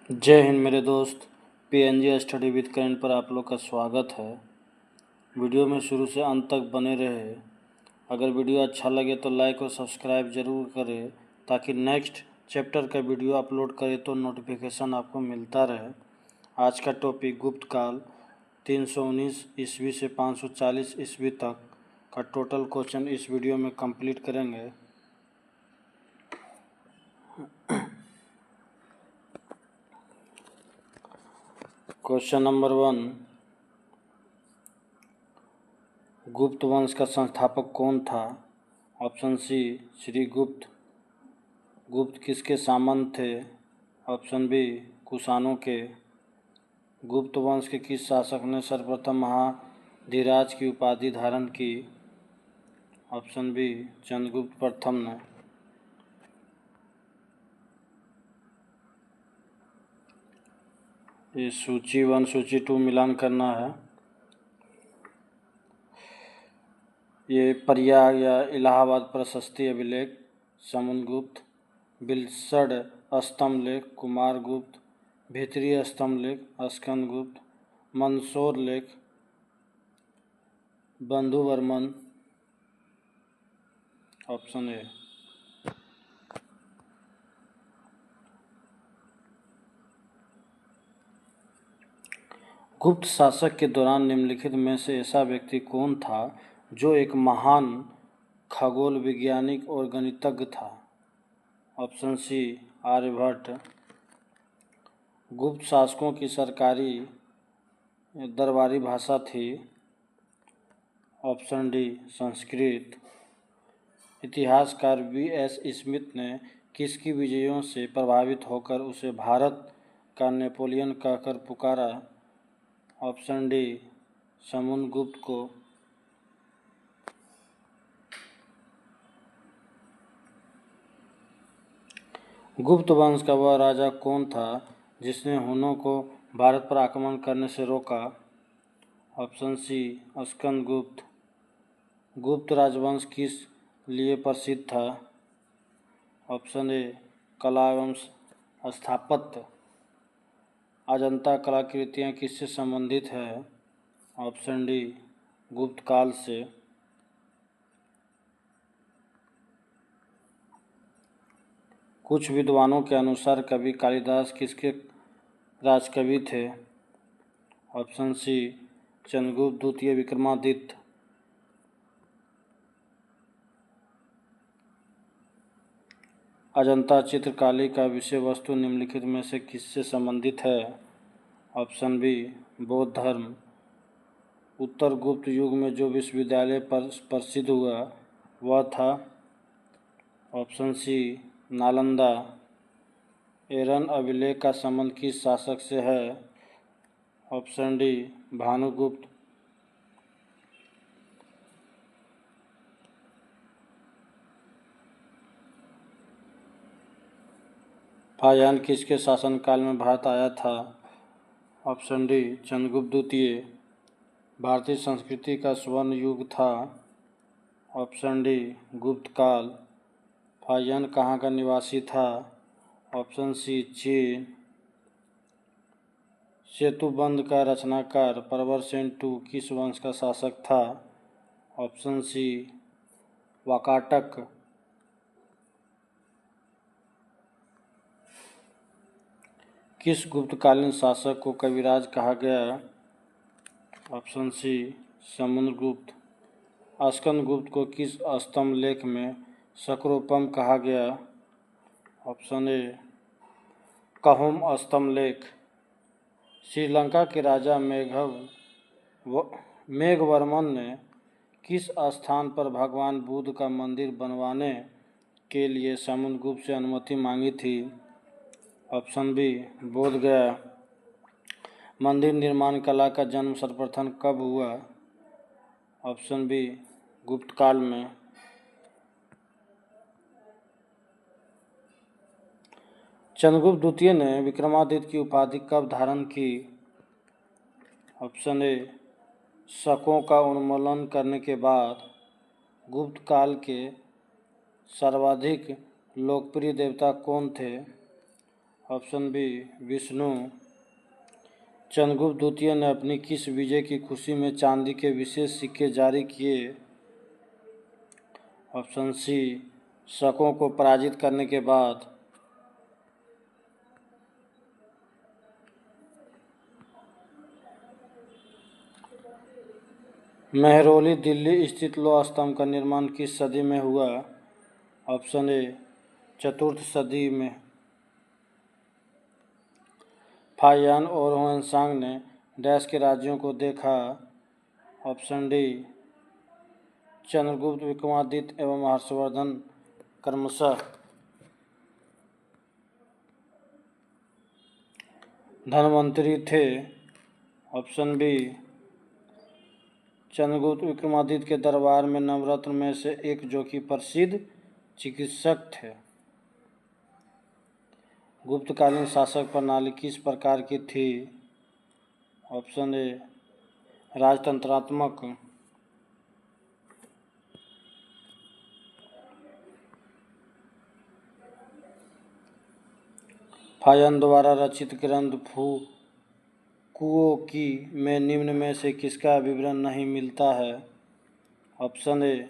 जय हिंद मेरे दोस्त। पीएनजी स्टडी विद करेंट पर आप लोग का स्वागत है। वीडियो में शुरू से अंत तक बने रहे। अगर वीडियो अच्छा लगे तो लाइक और सब्सक्राइब ज़रूर करें ताकि नेक्स्ट चैप्टर का वीडियो अपलोड करें तो नोटिफिकेशन आपको मिलता रहे। आज का टॉपिक गुप्त काल 319 ईस्वी से 540 ईस्वी तक का टोटल क्वेश्चन इस वीडियो में कंप्लीट करेंगे। क्वेश्चन नंबर 1, गुप्त वंश का संस्थापक कौन था? ऑप्शन सी श्री गुप्त। गुप्त किसके सामंत थे? ऑप्शन बी कुषाणों के। गुप्त वंश के किस शासक ने सर्वप्रथम महाधिराज की उपाधि धारण की? ऑप्शन बी चंद्रगुप्त प्रथम ने। ये सूची 1 सूची 2 मिलान करना है। ये प्रयाग या इलाहाबाद प्रशस्ति अभिलेख समुद्रगुप्त, बिलसड स्तंभ लेख कुमारगुप्त, भीतरी स्तंभ लेख स्कंदगुप्त, मंदसौर लेख बंधुवर्मन। Option A. गुप्त शासक के दौरान निम्नलिखित में से ऐसा व्यक्ति कौन था जो एक महान खगोल वैज्ञानिक और गणितज्ञ था? Option C Aryabhata. गुप्त शासकों की सरकारी दरबारी भाषा थी? Option D Sanskrit. इतिहासकार V.S. स्मिथ ने किसकी विजयों से प्रभावित होकर उसे भारत का नेपोलियन कहकर पुकारा? ऑप्शन डी समुद्रगुप्त को। गुप्त वंश का वह राजा कौन था जिसने हुनों को भारत पर आक्रमण करने से रोका? Option C Skandagupta. गुप्त राजवंश किस लिए प्रसिद्ध था? ऑप्शन ए कला एवं स्थापत्य। अजंता कलाकृतियाँ किससे संबंधित है? ऑप्शन डी गुप्त काल से। कुछ विद्वानों के अनुसार कवि कालिदास किसके राजकवि थे? ऑप्शन सी चंद्रगुप्त द्वितीय विक्रमादित्य। अजंता चित्रकारी का विषय वस्तु निम्नलिखित में से किससे संबंधित है? ऑप्शन बी बौद्ध धर्म। उत्तर गुप्त युग में जो विश्वविद्यालय प्रसिद्ध हुआ वह था? ऑप्शन सी नालंदा। एरन अभिलेख का संबंध किस शासक से है? Option D Bhanugupta. फाहियान किसके शासनकाल में भारत आया था? ऑप्शन डी चंद्रगुप्त द्वितीय। भारतीय संस्कृति का स्वर्ण युग था? ऑप्शन डी गुप्त काल। फाहियान कहाँ का निवासी था? ऑप्शन सी चीन। सेतुबंध का रचनाकार प्रवरसेन II किस वंश का शासक था? Option C Vakataka. किस गुप्तकालीन शासक को कविराज कहा गया? Option C Samudragupta. स्कंदगुप्त को किस स्तंभ लेख में शक्रोपम कहा गया? ऑप्शन ए कहुम स्तंभ लेख। श्रीलंका के राजा मेघवर्मन ने किस स्थान पर भगवान बुद्ध का मंदिर बनवाने के लिए समुद्रगुप्त से अनुमति मांगी थी? Option B Bodhgaya. मंदिर निर्माण कला का जन्म सर्वप्रथम कब हुआ? ऑप्शन बी गुप्त काल में। चंद्रगुप्त द्वितीय ने विक्रमादित्य की उपाधि कब धारण की? ऑप्शन ए शकों का उन्मूलन करने के बाद। गुप्त काल के सर्वाधिक लोकप्रिय देवता कौन थे? Option B Vishnu. चंद्रगुप्त द्वितीय ने अपनी किस विजय की खुशी में चांदी के विशेष सिक्के जारी किए? ऑप्शन सी शकों को पराजित करने के बाद। मेहरौली दिल्ली स्थित लौह स्तंभ का निर्माण किस सदी में हुआ? ऑप्शन ए चतुर्थ सदी में। फाहियान और हुएनसांग ने डैश के राज्यों को देखा? ऑप्शन डी चंद्रगुप्त, विक्रमादित्य एवं हर्षवर्धन क्रमशः। धनवंतरी थे? ऑप्शन बी चंद्रगुप्त विक्रमादित्य के दरबार में नवरत्न में से एक जो कि प्रसिद्ध चिकित्सक थे। गुप्तकालीन शासक प्रणाली किस प्रकार की थी? Option A राजतंत्रात्मक। फाहियान द्वारा रचित ग्रंथ फुकुओकी में निम्न में से किसका विवरण नहीं मिलता है? ऑप्शन ए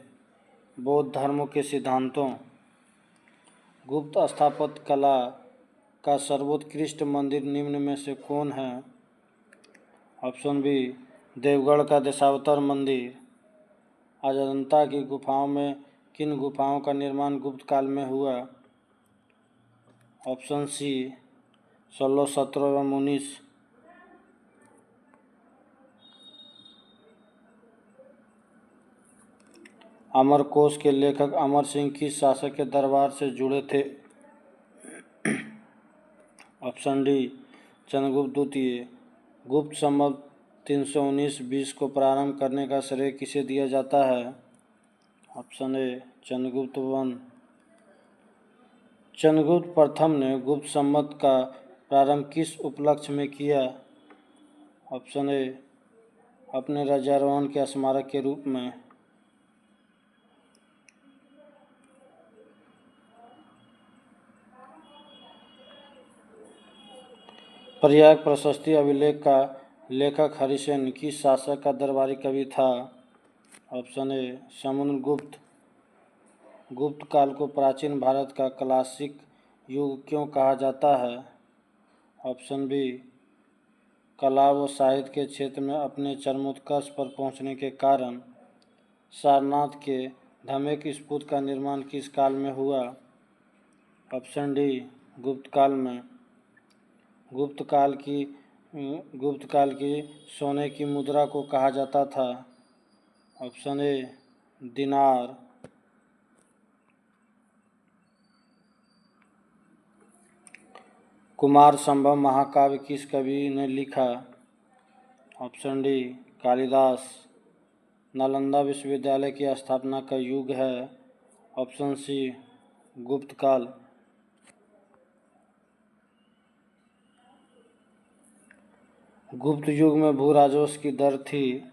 बौद्ध धर्मों के सिद्धांतों। गुप्त स्थापत्य कला का सर्वोत्कृष्ट मंदिर निम्न में से कौन है? ऑप्शन बी देवगढ़ का दशावतार मंदिर। अजंता की गुफाओं में किन गुफाओं का निर्माण गुप्त काल में हुआ? ऑप्शन सी 16, 17 एवं 19। अमरकोश के लेखक अमर सिंह किस शासक के दरबार से जुड़े थे? ऑप्शन डी चंद्रगुप्त द्वितीय। गुप्त संवत 319-20 को प्रारंभ करने का श्रेय किसे दिया जाता है? ऑप्शन ए चंद्रगुप्त वन। चंद्रगुप्त प्रथम ने गुप्त संवत का प्रारंभ किस उपलक्ष्य में किया? ऑप्शन ए अपने राज्यारोहण के स्मारक के रूप में। प्रयाग प्रशस्ति अभिलेख का लेखक हरिसेन किस शासक का दरबारी कवि था? Option A Samudragupta. गुप्त काल को प्राचीन भारत का क्लासिक युग क्यों कहा जाता है? ऑप्शन बी कला व साहित्य के क्षेत्र में अपने चरमोत्कर्ष पर पहुंचने के कारण। सारनाथ के धमेक स्तूप का निर्माण किस काल में हुआ? ऑप्शन डी गुप्त काल में। गुप्त काल की सोने की मुद्रा को कहा जाता था? ऑप्शन ए दिनार। कुमार संभव महाकाव्य किस कवि ने लिखा? Option D Kalidas. नालंदा विश्वविद्यालय की स्थापना का युग है? ऑप्शन सी गुप्त काल। गुप्त युग में भू राजस्व की दर थी?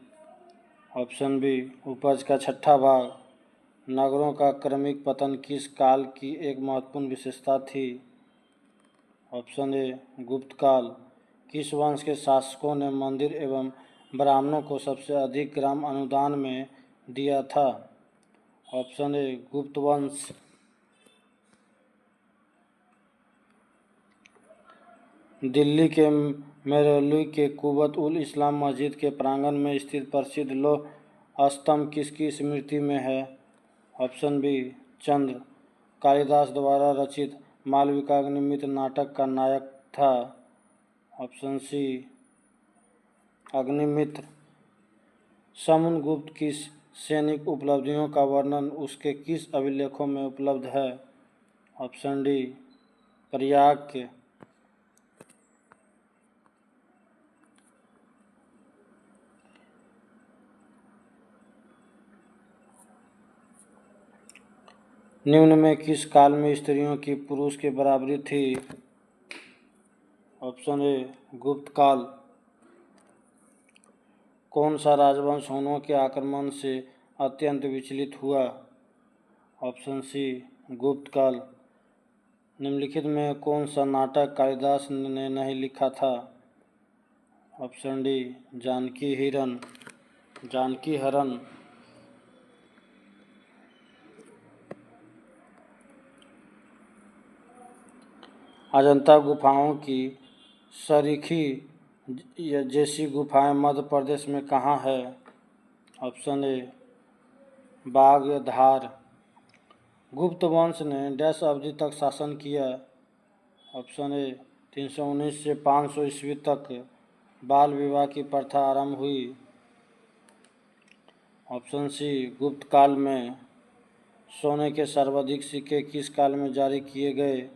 ऑप्शन बी उपज का 6ठा भाग। नगरों का क्रमिक पतन किस काल की एक महत्वपूर्ण विशेषता थी? ऑप्शन ए गुप्त काल। किस वंश के शासकों ने मंदिर एवं ब्राह्मणों को सबसे अधिक ग्राम अनुदान में दिया था? ऑप्शन ए गुप्त वंश। दिल्ली के मेहरौली के कुबत उल इस्लाम मस्जिद के प्रांगण में स्थित प्रसिद्ध लौह स्तंभ किसकी स्मृति में है? ऑप्शन बी चंद्र। कालिदास द्वारा रचित मालविकाग्निमित्र नाटक का नायक था? ऑप्शन सी अग्निमित्र। समुद्रगुप्त की सैनिक उपलब्धियों का वर्णन उसके किस अभिलेखों में उपलब्ध है? ऑप्शन डी प्रयाग के। निम्न में किस काल में स्त्रियों की पुरुष के बराबरी थी? ऑप्शन ए गुप्त काल। कौन सा राजवंश हुनों के आक्रमण से अत्यंत विचलित हुआ? ऑप्शन सी गुप्त काल। निम्नलिखित में कौन सा नाटक कालिदास ने नहीं लिखा था? ऑप्शन डी जानकी हरण। अजंता गुफाओं की सरीखी जैसी गुफाएं मध्य प्रदेश में कहाँ है? Option A Bagdhar. गुप्त वंश ने डैश अवधि तक शासन किया? ऑप्शन ए 319 से 500 ईस्वी तक बाल विवाह की प्रथा आरंभ हुई। ऑप्शन सी गुप्त काल में। सोने के सर्वाधिक सिक्के किस काल में जारी किए गए?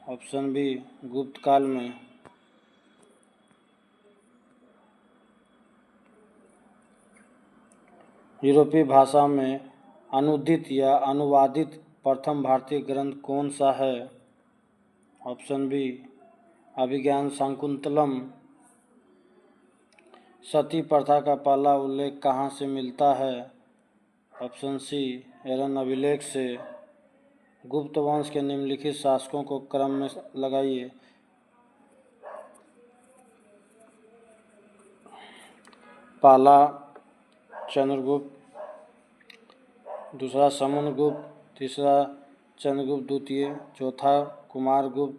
ऑप्शन बी गुप्त काल में। यूरोपीय भाषा में अनुदित या अनुवादित प्रथम भारतीय ग्रंथ कौन सा है? ऑप्शन बी अभिज्ञान शाकुंतलम। सती प्रथा का पहला उल्लेख कहाँ से मिलता है? ऑप्शन सी एरन अभिलेख से। गुप्त वंश के निम्नलिखित शासकों को क्रम में लगाइए। पहला चंद्रगुप्त, दूसरा समुद्रगुप्त, तीसरा चंद्रगुप्त द्वितीय, चौथा कुमारगुप्त,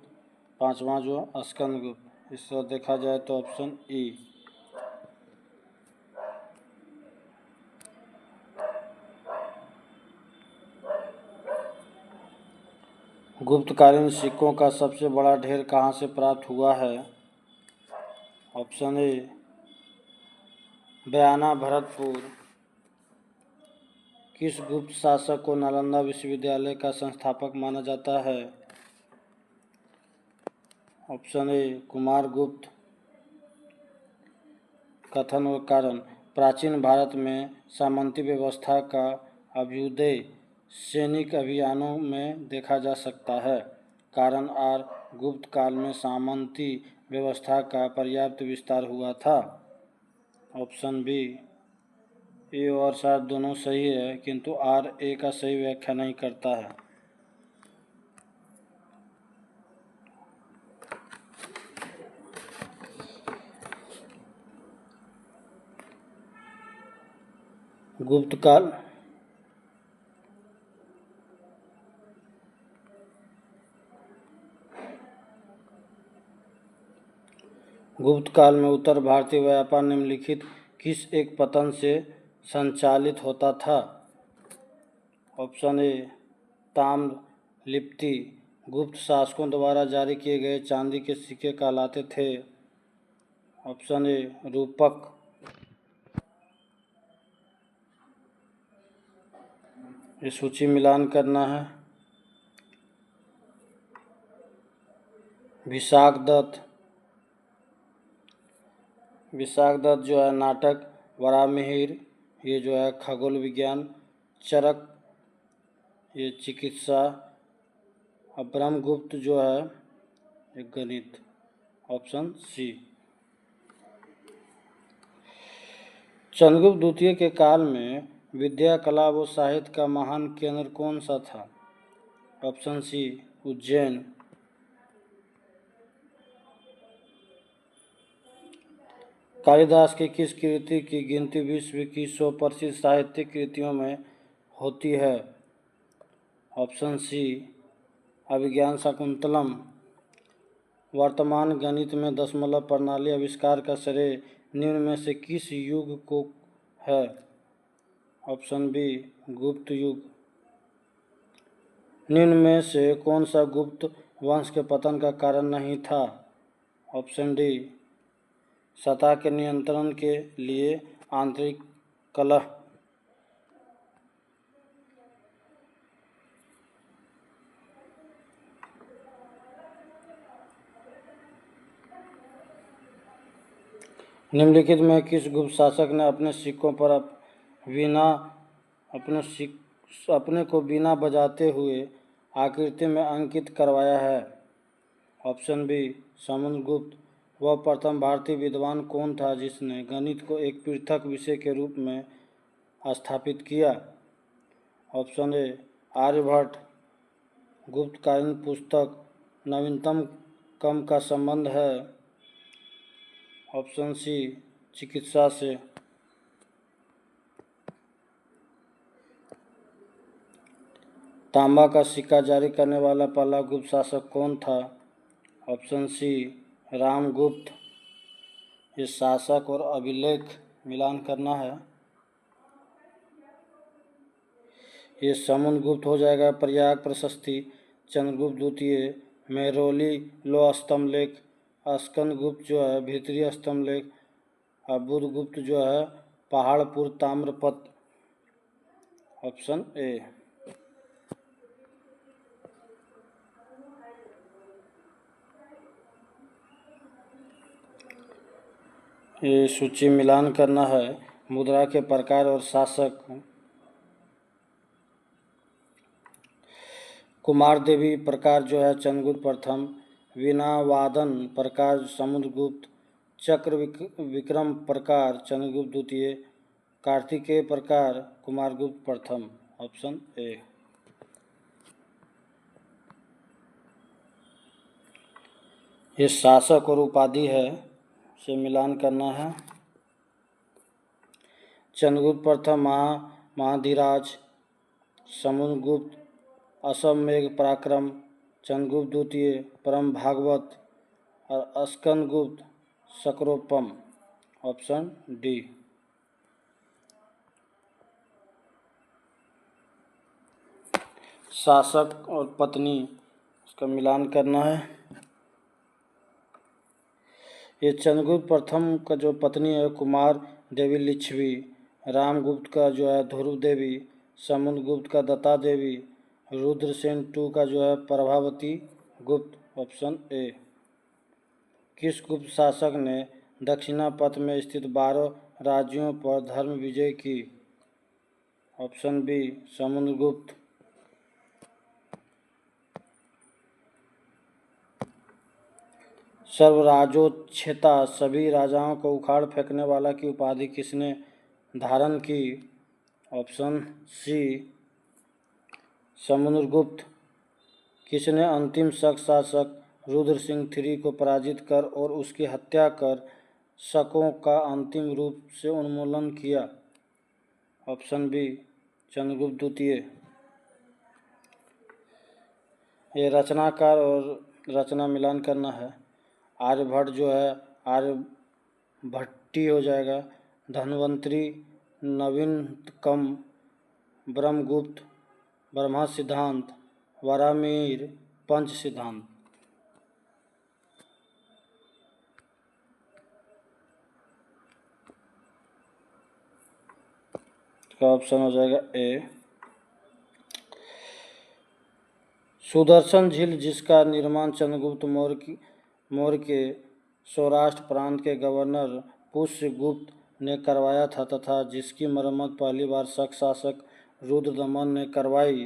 पांचवा जो स्कंदगुप्त। इस तरह देखा जाए तो ऑप्शन ई। गुप्तकालीन सिक्कों का सबसे बड़ा ढेर कहाँ से प्राप्त हुआ है? ऑप्शन ए बयाना भरतपुर। किस गुप्त शासक को नालंदा विश्वविद्यालय का संस्थापक माना जाता है? ऑप्शन ए कुमारगुप्त। कथन और कारण। प्राचीन भारत में सामंती व्यवस्था का अभ्युदय सैनिक अभियानों में देखा जा सकता है। कारण आर गुप्त काल में सामंती व्यवस्था का पर्याप्त विस्तार हुआ था। ऑप्शन बी ए और शायद दोनों सही है, किंतु आर ए का सही व्याख्या नहीं करता है। गुप्त काल में उत्तर भारतीय व्यापार निम्नलिखित किस एक पतन से संचालित होता था? ऑप्शन ए ताम्र लिपि। गुप्त शासकों द्वारा जारी किए गए चांदी के सिक्के कहलाते थे। ऑप्शन ए रूपक। ये सूची मिलान करना है। विशाखदत्त जो है नाटक। वराहमिहिर ये जो है खगोल विज्ञान। चरक ये चिकित्सा। और ब्रह्मगुप्त जो है एक गणित। Option C. चंद्रगुप्त द्वितीय के काल में विद्या, कला व साहित्य का महान केंद्र कौन सा था? ऑप्शन सी उज्जैन। कालिदास की किस कृति की गिनती विश्व की 100 प्रसिद्ध साहित्यिक कृतियों में होती है? ऑप्शन सी अभिज्ञान शाकुंतलम। वर्तमान गणित में दशमलव प्रणाली आविष्कार का श्रेय निम्न में से किस युग को है? ऑप्शन बी गुप्त युग। निम्न में से कौन सा गुप्त वंश के पतन का कारण नहीं था? ऑप्शन डी सत्ता के नियंत्रण के लिए आंतरिक कलह। निम्नलिखित में किस गुप्त शासक ने अपने सिक्कों पर अपने को बिना बजाते हुए आकृति में अंकित करवाया है? Option B Samudragupta. वह प्रथम भारतीय विद्वान कौन था जिसने गणित को एक पृथक विषय के रूप में स्थापित किया? Option A Aryabhata. गुप्तकालीन पुस्तक नवीनतम कम का संबंध है। ऑप्शन सी चिकित्सा से। तांबा का सिक्का जारी करने वाला पहला गुप्त शासक कौन था? Option C Ramagupta. ये शासक और अभिलेख मिलान करना है। ये समुद्रगुप्त हो जाएगा। प्रयाग प्रशस्ति, चंद्रगुप्त द्वितीय, मेहरौली लो स्तंभ लेख, स्कंदगुप्त जो है भीतरी स्तंभ लेख, और बुधगुप्त जो है पहाड़पुर ताम्रपत्र। Option A. ये सूची मिलान करना है। मुद्रा के प्रकार और शासक। कुमार देवी प्रकार जो है चंद्रगुप्त प्रथम, वीणा वादन प्रकार समुद्रगुप्त, चक्र विक्रम प्रकार चंद्रगुप्त द्वितीय, कार्तिकेय प्रकार कुमारगुप्त प्रथम। Option A. ये शासक और उपाधि है, से मिलान करना है। चंद्रगुप्त प्रथम महाधिराज, समुद्रगुप्त असममेघ पराक्रम, चंद्रगुप्त द्वितीय परम भागवत, और स्कंदगुप्त शक्रोपम। Option D. शासक और पत्नी, इसका मिलान करना है। ये चंद्रगुप्त प्रथम का जो पत्नी है कुमार देवी लिच्छवी, रामगुप्त का जो है ध्रुव देवी, समुद्रगुप्त का दत्ता देवी, रुद्रसेन टू का जो है प्रभावती गुप्त। Option A. किस गुप्त शासक ने दक्षिणापथ में स्थित 12 राज्यों पर धर्म विजय की? Option B Samudragupta. सर्वराजोच्छेता, सभी राजाओं को उखाड़ फेंकने वाला की उपाधि किसने धारण की? Option C Samudragupta. किसने अंतिम शक शासक रुद्र सिंह III को पराजित कर और उसकी हत्या कर शकों का अंतिम रूप से उन्मूलन किया? ऑप्शन बी चंद्रगुप्त द्वितीय। ये रचनाकार और रचना मिलान करना है। आर्यभट्ट जो है आर्यभट्टी हो जाएगा। धन्वंतरी, नवीनतम, ब्रह्मगुप्त, ब्रह्मा सिद्धांत, वरामिहिर, पंच सिद्धांत। इसका ऑप्शन हो जाएगा ए। सुदर्शन झील, जिसका निर्माण चंद्रगुप्त मौर्य के सौराष्ट्र प्रांत के गवर्नर पुष्यगुप्त ने करवाया था तथा जिसकी मरम्मत पहली बार शक शासक रुद्रदमन ने करवाई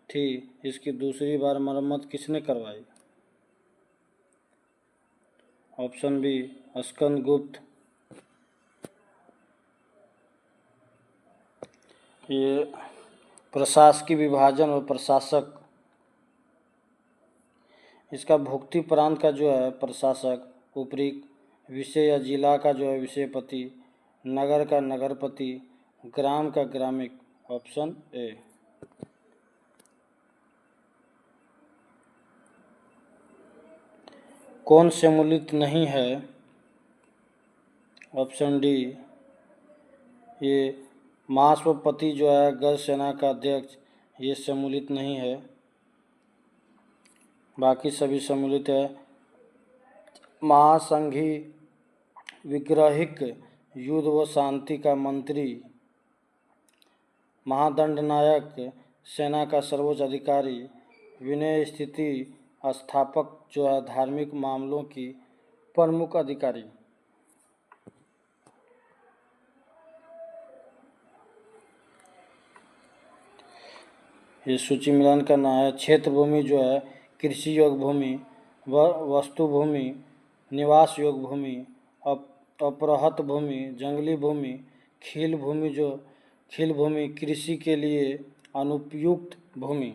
थी, इसकी दूसरी बार मरम्मत किसने करवाई? Option B Skandagupta. ये प्रशासकीय विभाजन और प्रशासक, इसका भुक्ति प्रांत का जो है प्रशासक, ऊपरी विषय या जिला का जो है विषयपति, नगर का नगरपति, ग्राम का ग्रामिक। Option A. कौन सम्मिलित नहीं है? ऑप्शन डी ये महाश्वपति जो है गज सेना का अध्यक्ष, ये सम्मिलित नहीं है, बाकी सभी सम्मिलित है। महासंघी विग्रहिक युद्ध व शांति का मंत्री, महादंडनायक सेना का सर्वोच्च अधिकारी, विनय स्थिति स्थापक जो है धार्मिक मामलों की प्रमुख अधिकारी। ये सूची मिलान करना है। क्षेत्र भूमि जो है कृषि योग्य भूमि, वस्तु भूमि, निवास योग्य भूमि, अपरहत भूमि, जंगली भूमि, खील भूमि कृषि के लिए अनुपयुक्त भूमि।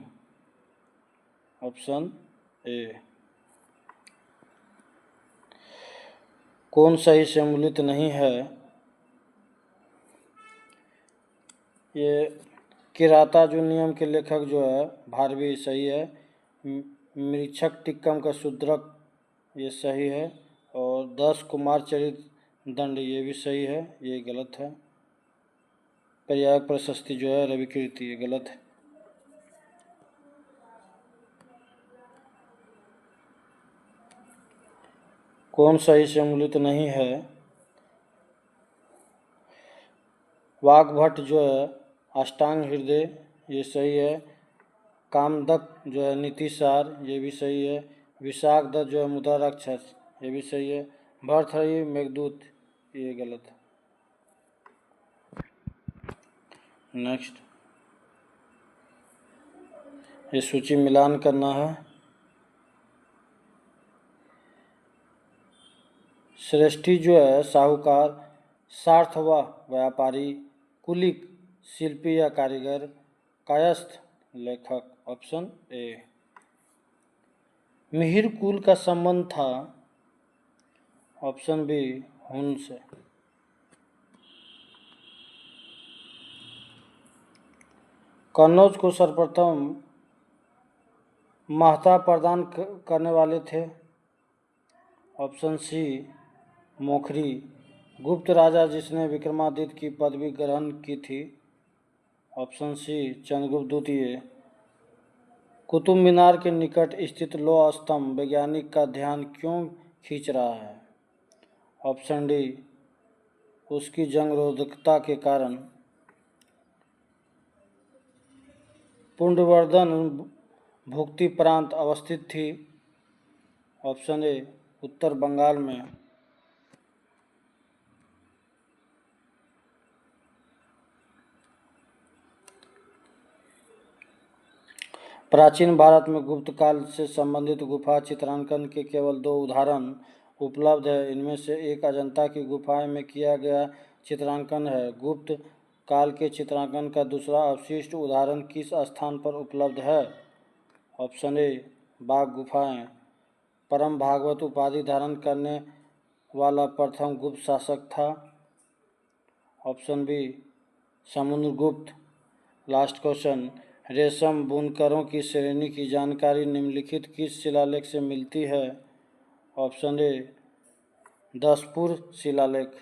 Option A. कौन सही सम्मिलित नहीं है? ये किरातार्जुनीयम के लेखक जो है भारवी सही है। मृच्छक टिक्कम का शूद्रक ये सही है। और 10 कुमार चरित दंड ये भी सही है, ये गलत है। पर्याय प्रशस्ति जो है रवि कीर्ति ये गलत है। कौन सही सम्मिलित नहीं है? वाग्भट जो है अष्टांग हृदय ये सही है। कामदक जो है नीतिसार ये भी सही है। विशाखदत्त जो है मुद्रा राक्षस ये भी सही है। भर्तृहरि मेघदूत ये गलत है। नेक्स्ट, ये सूची मिलान करना है। श्रेष्ठी जो है साहूकार, सार्थवा व्यापारी, कुलिक शिल्पी या कारीगर, कायस्थ लेखक। Option A. मिहिर कुल का संबंध था। ऑप्शन बी हुन से। कन्नौज को सर्वप्रथम महता प्रदान करने वाले थे। Option C Maukhari. गुप्त राजा जिसने विक्रमादित्य की पदवी ग्रहण की थी। ऑप्शन सी चंद्रगुप्त द्वितीय। कुतुब मीनार के निकट स्थित लौह स्तंभ वैज्ञानिक का ध्यान क्यों खींच रहा है? ऑप्शन डी उसकी जंगरोधकता के कारण। पुंडवर्धन भुक्ति प्रांत अवस्थित थी। ऑप्शन ए उत्तर बंगाल में। प्राचीन भारत में गुप्त काल से संबंधित गुफा चित्रांकन के केवल 2 उदाहरण उपलब्ध है। इनमें से एक अजंता की गुफाएं में किया गया चित्रांकन है। गुप्त काल के चित्रांकन का दूसरा अवशिष्ट उदाहरण किस स्थान पर उपलब्ध है? ऑप्शन ए बाघ गुफाएं। परम भागवत उपाधि धारण करने वाला प्रथम गुप्त शासक था। Option B Samudragupta. Last question, रेशम बुनकरों की श्रेणी की जानकारी निम्नलिखित किस शिलालेख से मिलती है? ऑप्शन ए दसपुर शिलालेख।